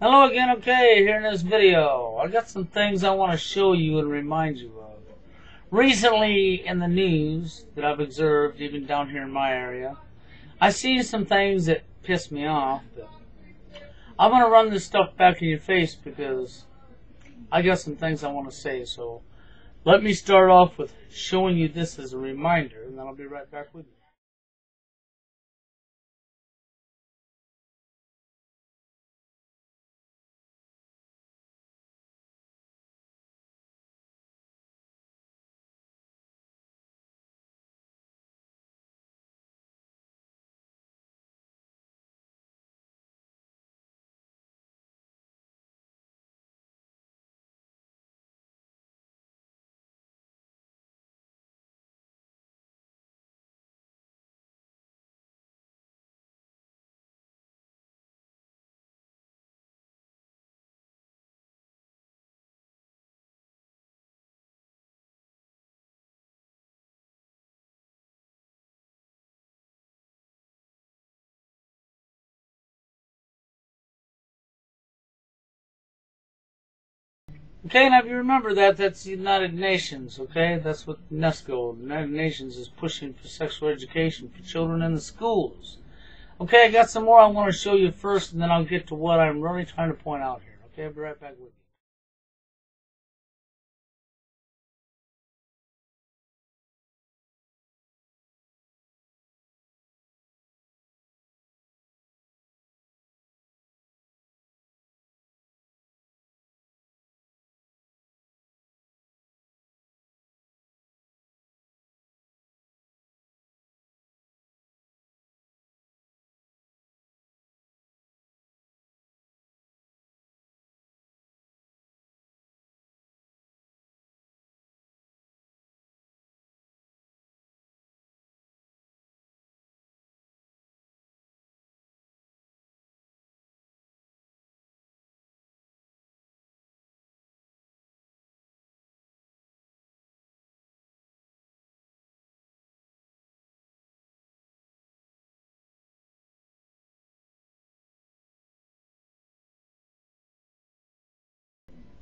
Hello again, okay, here in this video. I got some things I want to show you and remind you of. Recently in the news that I've observed, even down here in my area, I see some things that piss me off, but I'm going to run this stuff back in your face because I got some things I want to say. So let me start off with showing you this as a reminder, and then I'll be right back with you. Okay, now if you remember that, that's the United Nations, okay? That's what UNESCO, the United Nations, is pushing for sexual education for children in the schools. Okay, I got some more I want to show you first, and then I'll get to what I'm really trying to point out here. Okay, I'll be right back with you.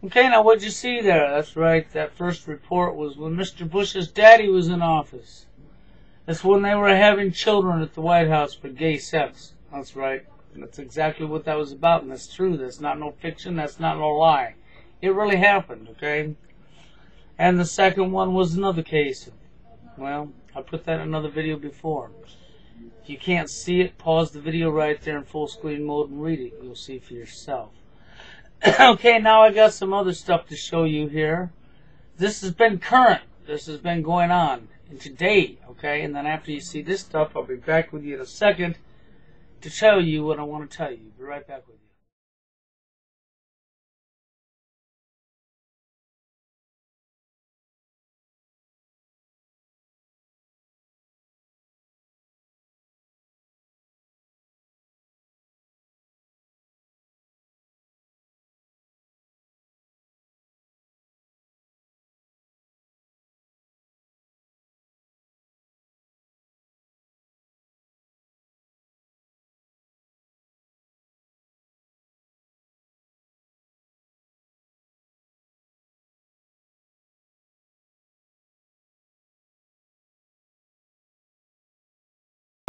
Okay, now what'd you see there? That's right, that first report was when Mr. Bush's daddy was in office. That's when they were having children at the White House for gay sex. That's right. That's exactly what that was about, and that's true. That's not no fiction. That's not no lie. It really happened, okay? And the second one was another case. Well, I put that in another video before. If you can't see it, pause the video right there in full screen mode and read it. You'll see for yourself. Okay, now I got some other stuff to show you here. This has been current. This has been going on today, okay? And then after you see this stuff, I'll be back with you in a second to tell you what I want to tell you. Be right back with you.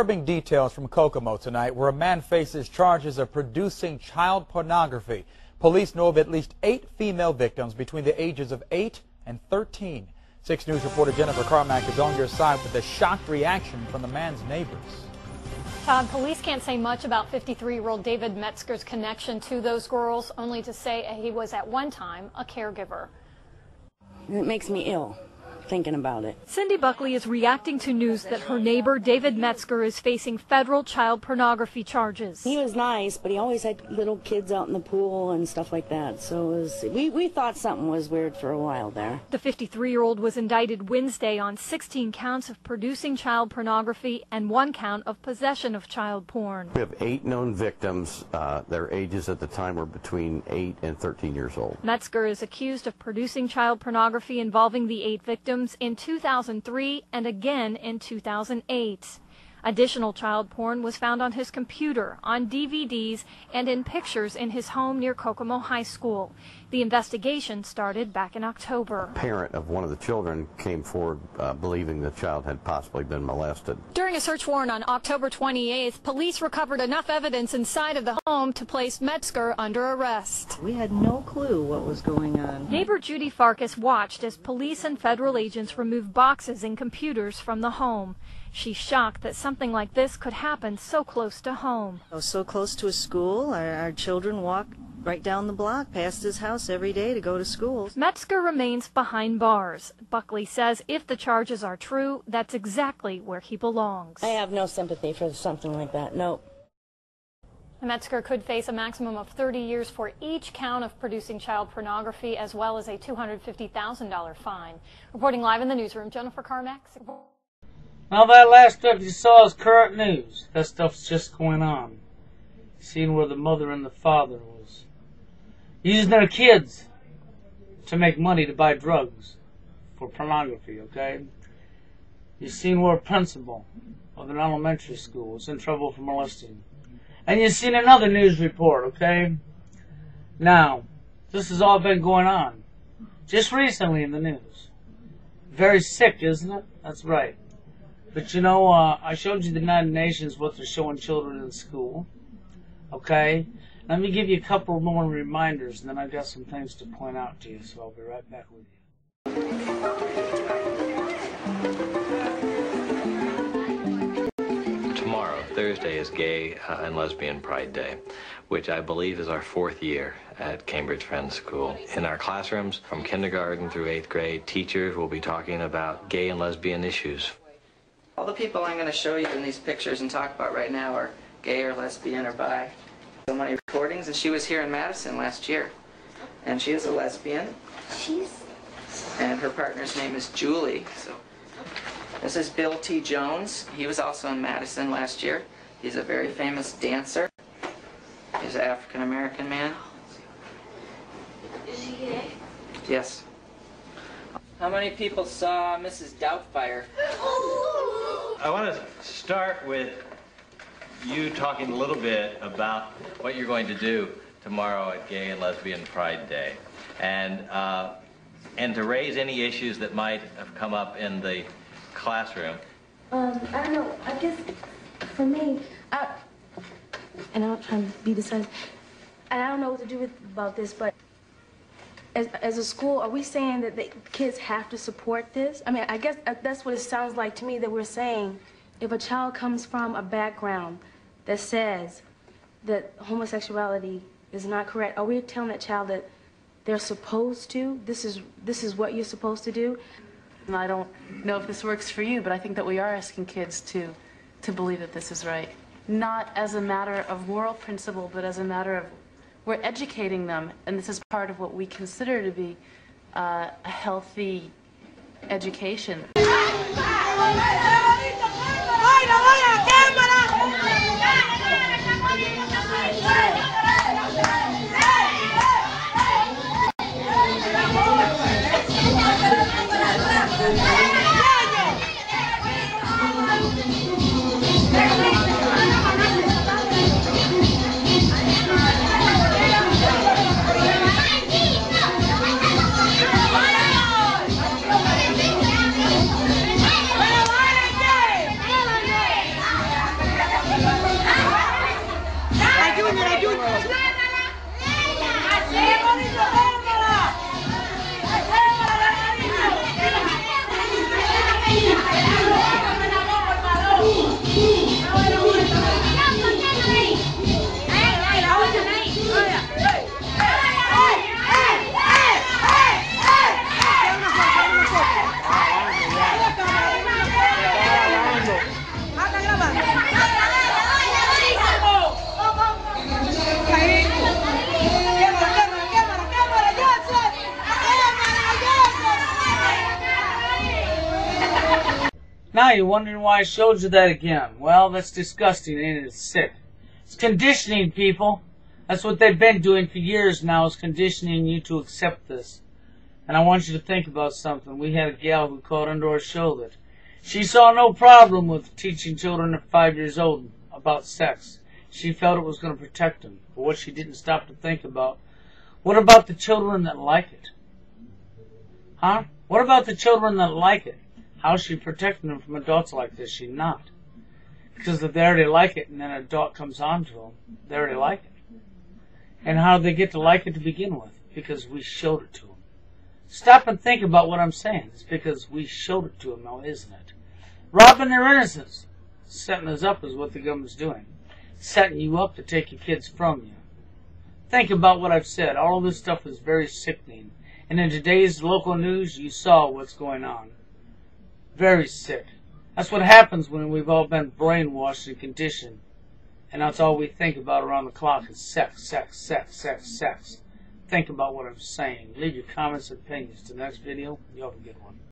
Disturbing details from Kokomo tonight, where a man faces charges of producing child pornography. Police know of at least 8 female victims between the ages of 8 and 13. 6 News reporter Jennifer Carmack is on your side with a shocked reaction from the man's neighbors. Todd, police can't say much about 53-year-old David Metzger's connection to those girls, only to say he was at one time a caregiver. It makes me ill thinking about it. Cindy Buckley is reacting to news that her neighbor David Metzger is facing federal child pornography charges. He was nice, but he always had little kids out in the pool and stuff like that. So we thought something was weird for a while there. The 53-year-old was indicted Wednesday on 16 counts of producing child pornography and 1 count of possession of child porn. We have 8 known victims. Their ages at the time were between 8 and 13 years old. Metzger is accused of producing child pornography involving the 8 victims in 2003 and again in 2008. Additional child porn was found on his computer, on DVDs, and in pictures in his home near Kokomo High School. The investigation started back in October. A parent of one of the children came forward believing the child had possibly been molested. During a search warrant on October 28th, police recovered enough evidence inside of the home to place Metzger under arrest. We had no clue what was going on. Neighbor Judy Farkas watched as police and federal agents removed boxes and computers from the home. She's shocked that something like this could happen so close to home. So close to a school. Our children walk right down the block past his house every day to go to school. Metzger remains behind bars. Buckley says if the charges are true, that's exactly where he belongs. I have no sympathy for something like that. No. Metzger could face a maximum of 30 years for each count of producing child pornography, as well as a $250,000 fine. Reporting live in the newsroom, Jennifer Carmack. Now that last stuff you saw is current news. That stuff's just going on. Seeing where the mother and the father was using their kids to make money to buy drugs for pornography, okay? You've seen where a principal of an elementary school was in trouble for molesting. And you've seen another news report, okay? Now, this has all been going on just recently in the news. Very sick, isn't it? That's right. But you know, I showed you the United Nations, what they're showing children in school. Okay? Let me give you a couple more reminders, and then I've got some things to point out to you, so I'll be right back with you. Tomorrow, Thursday, is Gay and Lesbian Pride Day, which I believe is our 4th year at Cambridge Friends School. In our classrooms, from kindergarten through 8th grade, teachers will be talking about gay and lesbian issues. All the people I'm going to show you in these pictures and talk about right now are gay or lesbian or bi. So many recordings, and she was here in Madison last year. And she is a lesbian. And her partner's name is Julie. So this is Bill T. Jones. He was also in Madison last year. He's a very famous dancer. He's an African-American man. Is he gay? Yes. How many people saw Mrs. Doubtfire? I want to start with you talking a little bit about what you're going to do tomorrow at Gay and Lesbian Pride Day, and to raise any issues that might have come up in the classroom. I don't know. I guess for me, and I'm trying to be decisive, and I don't know what to do about this, but as a school, are we saying that the kids have to support this? I mean, I guess that's what it sounds like to me, that we're saying if a child comes from a background that says that homosexuality is not correct, are we telling that child that they're supposed to? This is what you're supposed to do? And I don't know if this works for you, but I think that we are asking kids to believe that this is right. Not as a matter of moral principle, but as a matter of we're educating them, and this is part of what we consider to be a healthy education. Now you're wondering why I showed you that again. Well, that's disgusting, ain't it? It's sick. It's conditioning, people. That's what they've been doing for years now, is conditioning you to accept this. And I want you to think about something. We had a gal who called into our show that She saw no problem with teaching children at 5 years old about sex. She felt it was going to protect them. But what she didn't stop to think about, what about the children that like it? Huh? What about the children that like it? How's she protecting them from adults like this? She's not. Because if they already like it and then an adult comes on to them, they already like it. And how do they get to like it to begin with? Because we showed it to them. Stop and think about what I'm saying. It's because we showed it to them now, isn't it? Robbing their innocence. Setting us up is what the government's doing. Setting you up to take your kids from you. Think about what I've said. All of this stuff is very sickening. And in today's local news, you saw what's going on. Very sick. That's what happens when we've all been brainwashed and conditioned. And that's all we think about around the clock is sex, sex, sex, sex, sex. Think about what I'm saying. Leave your comments and opinions. To the next video, you have a good one.